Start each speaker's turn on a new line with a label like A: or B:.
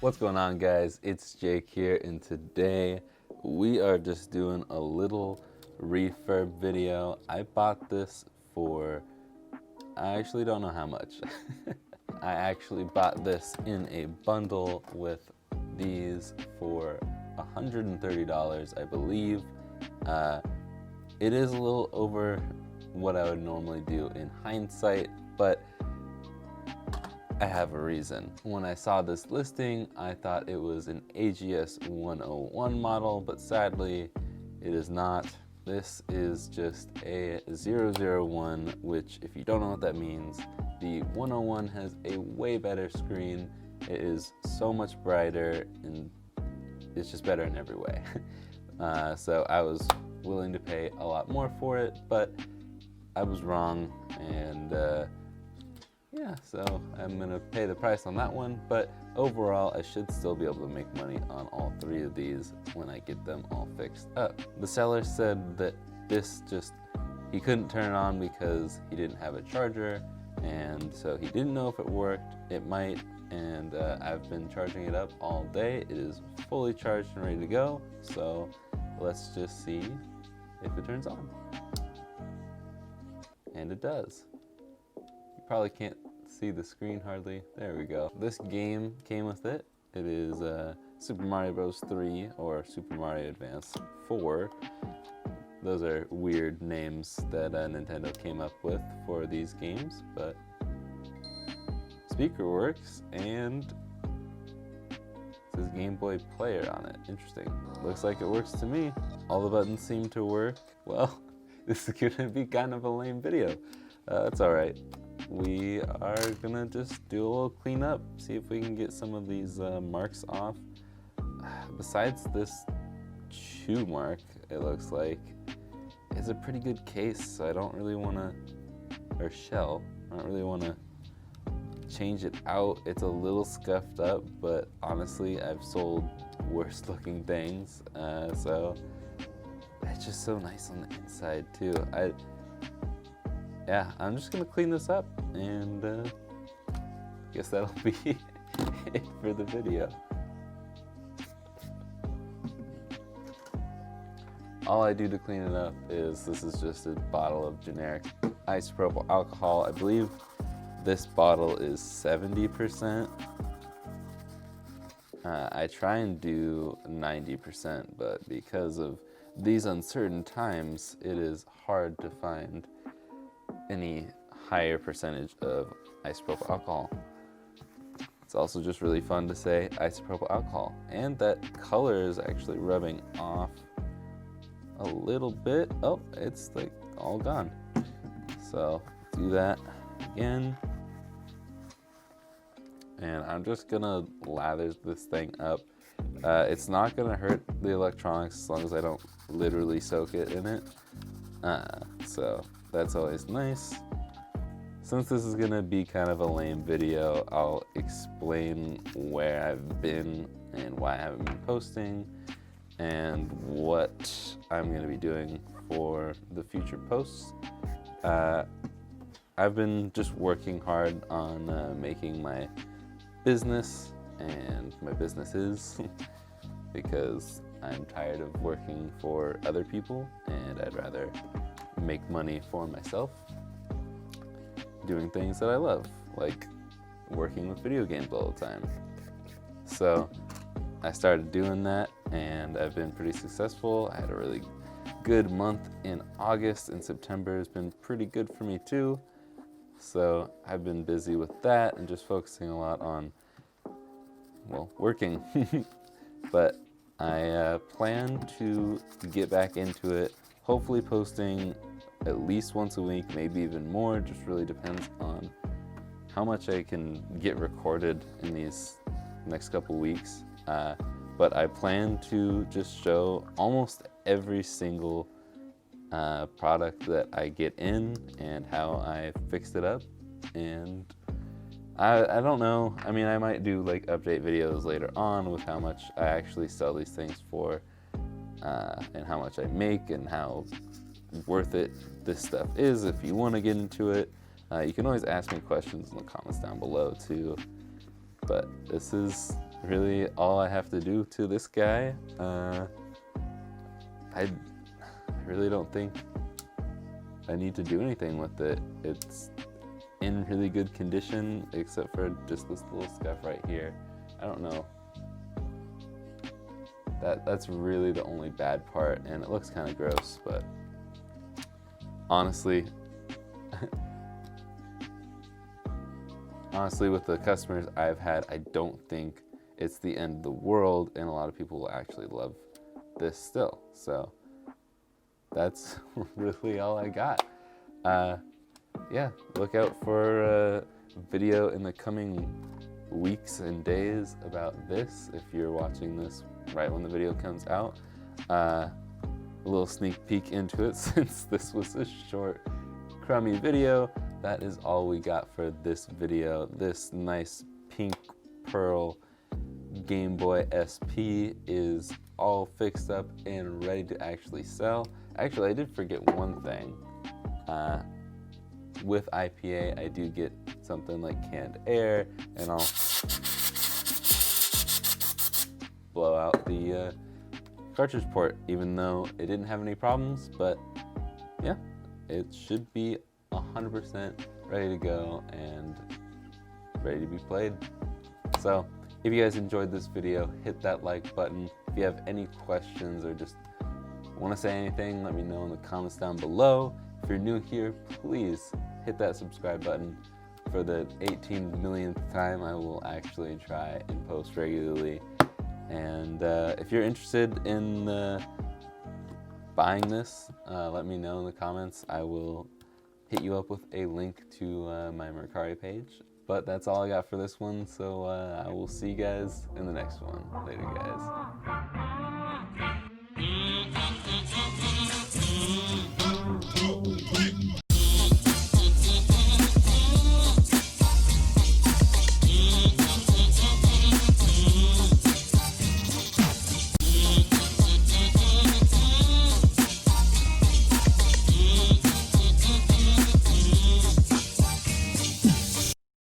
A: What's going on, guys? It's Jake here, and today we are just doing a little refurb video. I bought this for, I actually don't know how much. I actually bought this in a bundle with these for $130, I believe. It is a little over what I would normally do in hindsight, but I have a reason. When I saw this listing, I thought it was an AGS 101 model, but sadly, it is not. This is just a 001, which, if you don't know what that means, the 101 has a way better screen. It is so much brighter, and it's just better in every way. So I was willing to pay a lot more for it, but I was wrong, and yeah, so I'm gonna pay the price on that one, but overall I should still be able to make money on all three of these when I get them all fixed up. The seller said that he couldn't turn it on because he didn't have a charger, and so he didn't know if it worked. It might, and I've been charging it up all day. It is fully charged and ready to go, so let's just see if it turns on. And it does. Probably can't see the screen hardly. There we go. This game came with it. It is Super Mario Bros. 3 or Super Mario Advance 4. Those are weird names that Nintendo came up with for these games, but speaker works, and it says Game Boy Player on it. Interesting. Looks like it works to me. All the buttons seem to work. Well, this is gonna be kind of a lame video. That's all right. We are gonna just do a little cleanup, see if we can get some of these marks off. Besides this chew mark, it looks like it's a pretty good case, so I don't really want to, or shell, I don't really want to change it out. It's a little scuffed up, but honestly, I've sold worse looking things, so it's just so nice on the inside too. Yeah, I'm just gonna clean this up, and I guess that'll be it for the video. All I do to clean it up is, this is just a bottle of generic isopropyl alcohol. I believe this bottle is 70%. I try and do 90%, but because of these uncertain times, it is hard to find any higher percentage of isopropyl alcohol. It's also just really fun to say isopropyl alcohol, and that color is actually rubbing off a little bit. Oh, it's like all gone. So do that again, and I'm just gonna lather this thing up. It's not gonna hurt the electronics as long as I don't literally soak it in it. So that's always nice. Since this is gonna be kind of a lame video, I'll explain where I've been and why I haven't been posting, and what I'm gonna be doing for the future posts. I've been just working hard on making my business and my businesses because I'm tired of working for other people, and I'd rather make money for myself doing things that I love, like working with video games all the time. So I started doing that, and I've been pretty successful. I had a really good month in August, and September has been pretty good for me too. So I've been busy with that and just focusing a lot on, well, working. But I plan to get back into it, hopefully posting at least once a week, maybe even more. Just really depends on how much I can get recorded in these next couple weeks. But I plan to just show almost every single product that I get in and how I fixed it up. And I don't know, I mean, I might do like update videos later on with how much I actually sell these things for, and how much I make and how worth it this stuff is. If you want to get into it, you can always ask me questions in the comments down below too. But this is really all I have to do to this guy. I really don't think I need to do anything with it. It's in really good condition, except for just this little scuff right here. I don't know. That's really the only bad part, and it looks kind of gross, but honestly, with the customers I've had, I don't think it's the end of the world, and a lot of people will actually love this still. So that's really all I got. Yeah, look out for a video in the coming weeks and days about this if you're watching this right when the video comes out. A little sneak peek into it, since this was a short, crummy video. That is all we got for this video. This nice pink pearl Game Boy SP is all fixed up and ready to actually sell. Actually, I did forget one thing. With IPA, I do get something like canned air, and I'll blow out the cartridge port, even though it didn't have any problems. But yeah, it should be 100% ready to go and ready to be played. So if you guys enjoyed this video, hit that like button. If you have any questions or just want to say anything, let me know in the comments down below. If you're new here, please hit that subscribe button. For the 18 millionth time, I will actually try and post regularly. And if you're interested in buying this, let me know in the comments. I will hit you up with a link to my Mercari page. But that's all I got for this one, so I will see you guys in the next one. Later, guys.